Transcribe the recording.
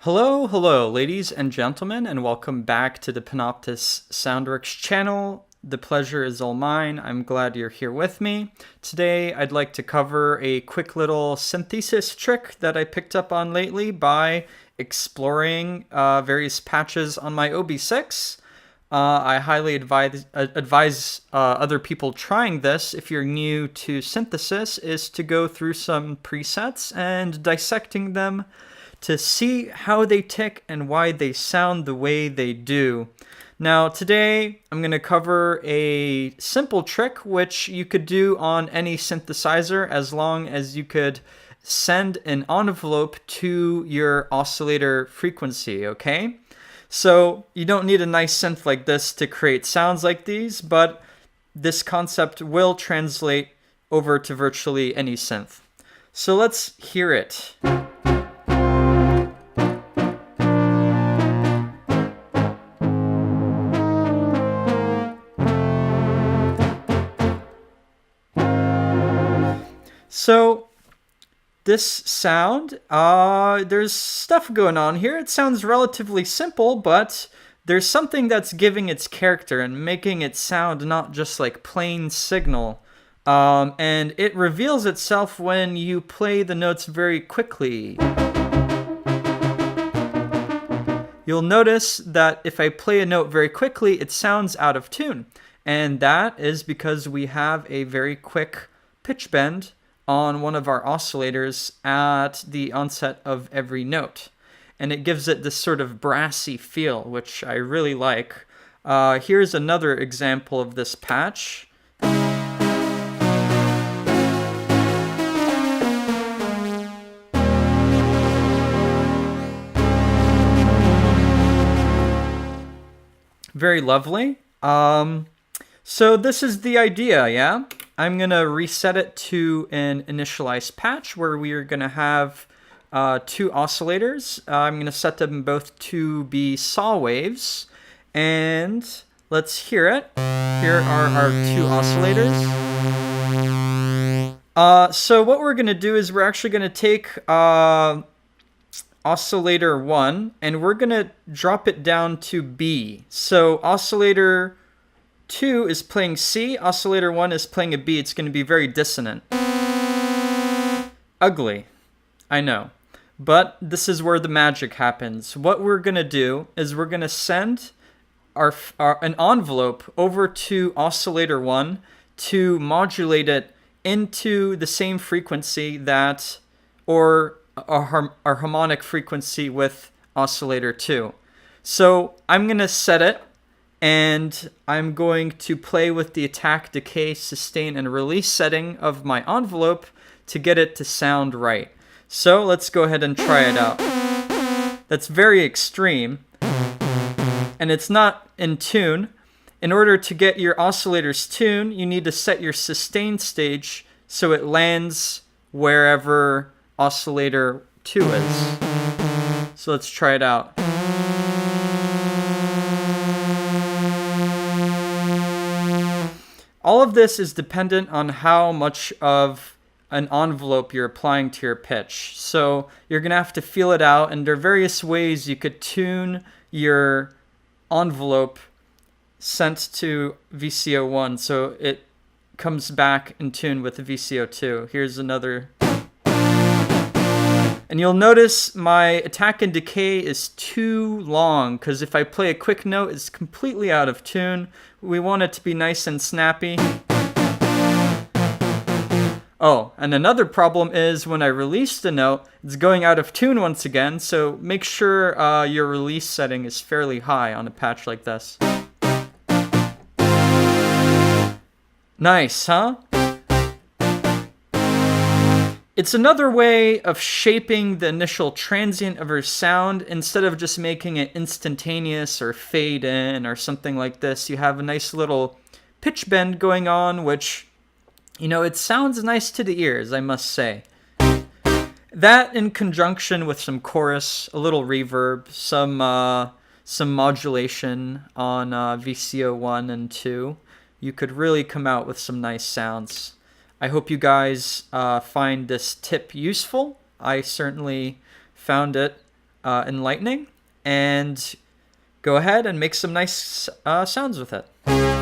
Hello, ladies and gentlemen, and welcome back to the Panoptes Soundworks channel. The pleasure is all mine. I'm glad you're here with me. Today, I'd like to cover a quick little synthesis trick that I picked up on lately by exploring various patches on my OB6. I highly advise other people trying this, if you're new to synthesis, is to go through some presets and dissecting them to see how they tick and why they sound the way they do. Now, today I'm going to cover a simple trick which you could do on any synthesizer as long as you could send an envelope to your oscillator frequency, okay? So you don't need a nice synth like this to create sounds like these, but this concept will translate over to virtually any synth. So let's hear it. So this sound, there's stuff going on here. It sounds relatively simple, but there's something that's giving its character and making it sound not just like plain signal. And it reveals itself when you play the notes very quickly. You'll notice that if I play a note very quickly, it sounds out of tune. And that is because we have a very quick pitch bend on one of our oscillators at the onset of every note. And it gives it this sort of brassy feel, which I really like. Here's another example of this patch. Very lovely. So this is the idea, yeah? I'm going to reset it to an initialized patch where we are going to have two oscillators. I'm going to set them both to be saw waves. And let's hear it. Here are our two oscillators. So what we're going to do is we're actually going to take oscillator 1 and we're going to drop it down to B. So oscillator 2 is playing C, oscillator 1 is playing a B. It's going to be very dissonant. Ugly, I know. But this is where the magic happens. What we're going to do is we're going to send an envelope over to oscillator 1 to modulate it into the same frequency that, or our harmonic frequency with oscillator 2. So I'm going to set it. And I'm going to play with the attack, decay, sustain, and release setting of my envelope to get it to sound right. So let's go ahead and try it out. That's very extreme, and it's not in tune. In order to get your oscillator's tune, you need to set your sustain stage so it lands wherever oscillator 2 is. So let's try it out. All of this is dependent on how much of an envelope you're applying to your pitch. So you're going to have to feel it out, and there are various ways you could tune your envelope sent to VCO1 so it comes back in tune with the VCO2. Here's another. And you'll notice my attack and decay is too long, because if I play a quick note, it's completely out of tune. We want it to be nice and snappy. Oh, and another problem is when I release the note, it's going out of tune once again, so make sure your release setting is fairly high on a patch like this. Nice, huh? It's another way of shaping the initial transient of your sound. Instead of just making it instantaneous or fade in or something like this, you have a nice little pitch bend going on, which, you know, it sounds nice to the ears, I must say. That in conjunction with some chorus, a little reverb, some modulation on VCO 1 and 2, you could really come out with some nice sounds. I hope you guys find this tip useful. I certainly found it enlightening, and go ahead and make some nice sounds with it.